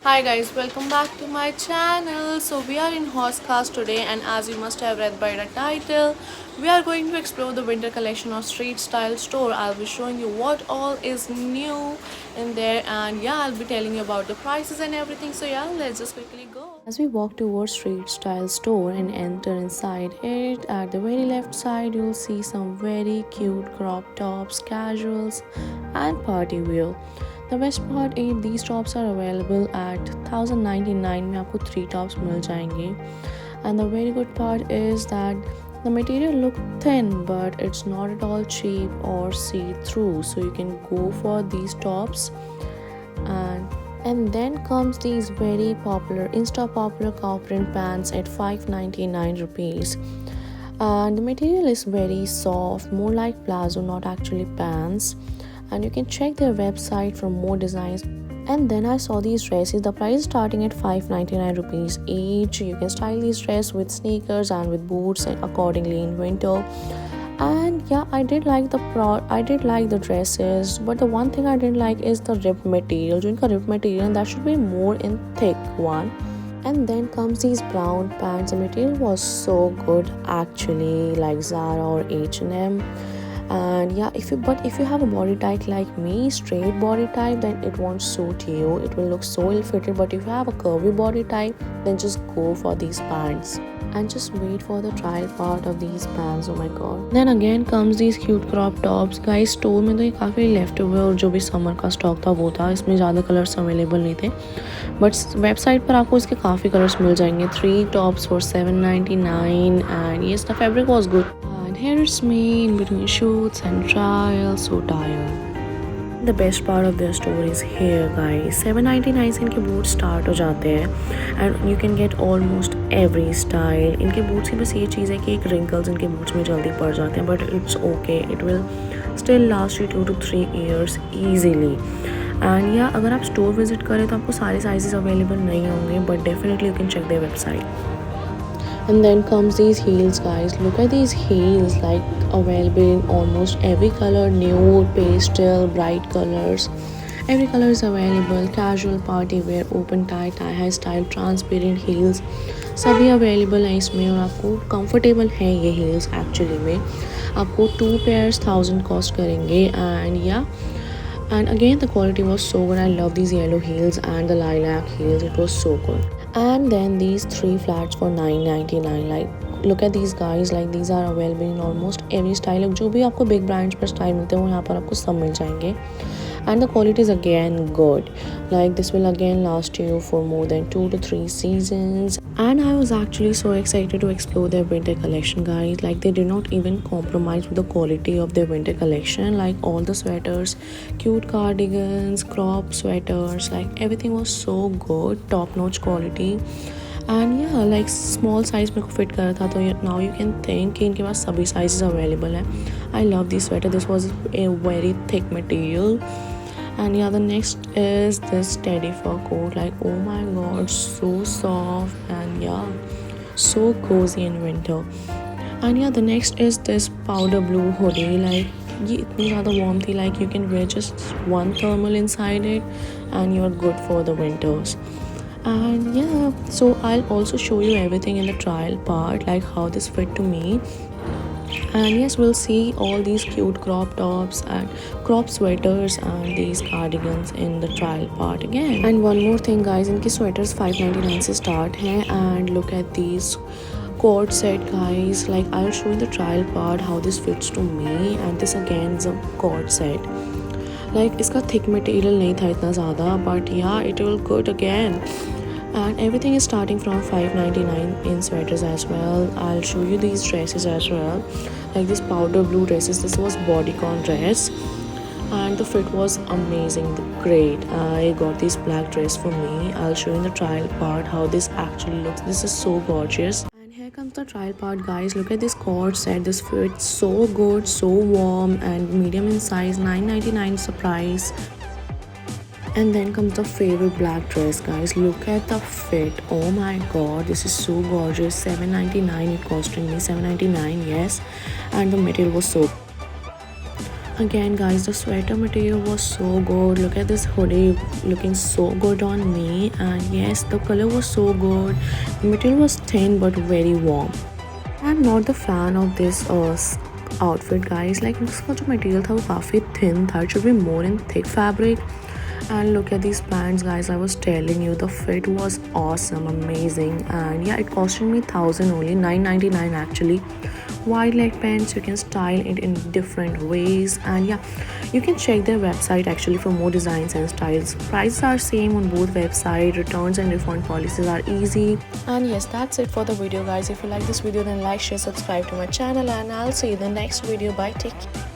Hi guys, welcome back to my channel. So we are in Horsecast today, and as you must have read by the title, we are going to explore the winter collection of Street Style Store. I'll be showing you what all is new in there, and yeah, I'll be telling you about the prices and everything. So yeah, let's just quickly go. As we walk towards Street Style Store and enter inside it, at the very left side you'll see some very cute crop tops, casuals and party wear. The best part is these tops are available at 1099 में आपको 3 tops मिल जाएंगे. And the very good part is that the material look thin but it's not at all cheap or see-through, so you can go for these tops. And then comes these very popular insta popular cow print pants at 599 rupees. And the material is very soft, more like plazo, not actually pants. And you can check their website for more designs. And then I saw these dresses. The price is starting at 599 rupees each. You can style these dresses with sneakers and with boots and accordingly in winter. And yeah, I did like the dresses, but the one thing I didn't like is the ripped material. जो इनका ripped material that should be more in thick one. And then comes these brown pants. The material was so good actually, like Zara or H&M. And yeah, if you have a body type like me, straight body type, then it won't suit you. It will look so ill-fitted. But if you have a curvy body type, then just go for these pants and just wait for the trial part of these pants. Oh my god. Then again comes these cute crop tops. Guys, store में तो ये काफ़ी left हुए और जो भी summer का stock था वो था. इसमें ज़्यादा कलर्स अवेलेबल नहीं थे, बट वेबसाइट पर आपको इसके काफ़ी कलर्स मिल जाएंगे. 3 tops for 799 and yes, the fabric was good. And here it's me in between shoots and trials, so tired. The best part of their store is here guys. 799 से इनके boot start हो जाते हैं and you can get almost every style. इनके boots की बस ये चीज़ है कि एक wrinkles इनके बूट्स में जल्दी पड़ जाते हैं, but it's okay. It will still last you 2 to 3 years easily. And yeah, अगर आप स्टोर विजिट करें तो आपको सारे साइजेस अवेलेबल नहीं होंगे, but definitely you can check their website. And then comes these heels guys. Look at these heels, like available in almost every color, nude, pastel, bright colors. Every color is available. Casual, party wear, open tie, tie high style, transparent heels सभी available हैं इसमें. और आपको comfortable हैं ये heels actually में. आपको 2 pairs 1000 cost करेंगे. And yeah, and again the quality was so good. I love these yellow heels and the lilac heels. It was so good. And then these 3 flats for 999. Like look at these guys, like these are available in almost every style. जो भी आपको big brands पर style मिलते हैं वो यहाँ पर आपको सब मिल जाएंगे. And the quality is again good. Like this will again last you for more than 2 to 3 seasons. And I was actually so excited to explore their winter collection guys. Like they did not even compromise with the quality of their winter collection. Like all the sweaters, cute cardigans, crop sweaters, like everything was so good, top notch quality. And yeah, like small size मेरे को fit कर रहा था, तो now you can think कि इनके पास सभी sizes available हैं. I love this sweater. This was a very thick material. And yeah, the next is this teddy fur coat. Like oh my god, so soft and yeah, so cozy in winter. And yeah, the next is this powder blue hoodie. Like ये इतनी ज़्यादा warm थी. Like you can wear just one thermal inside it and you're good for the winters. And yeah, so I'll also show you everything in the trial part, like how this fit to me. And yes, we'll see all these cute crop tops and crop sweaters and these cardigans in the trial part again. And one more thing guys, इनके sweaters 599 से start हैं. And look at these cord set guys. Like I'll show you the trial part how this fits to me. And this again is a cord set. Like इसका thick material नहीं था इतना ज़्यादा, but yeah, it will good again. And everything is starting from 599 in sweaters as well. I'll show you these dresses as well. Like this powder blue dresses. This was bodycon dress. And the fit was amazing, great. I got this black dress for me. I'll show you in the trial part how this actually looks. This is so gorgeous. And here comes the trial part guys. Look at this cord set. This fits so good, so warm and medium in size. 999 is the price. And then comes the favorite black dress guys. Look at the fit. Oh my god, this is so gorgeous. 799 it costing me. 799, yes. And the material was so Again guys, the sweater material was so good. Look at this hoodie looking so good on me, and yes, the color was so good. The material was thin but very warm. I'm not the fan of this outfit guys. Like इसका जो material था वो काफ़ी thin था. It should be more in thick fabric. And look at these pants guys, I was telling you the fit was awesome, amazing, and yeah, it costed me 1,000 only, 999 actually. Wide leg pants, you can style it in different ways, and yeah, you can check their website actually for more designs and styles. Prices are same on both website. Returns and refund policies are easy. And yes, that's it for the video guys. If you like this video, then like, share, subscribe to my channel, and I'll see you in the next video. Bye, take care.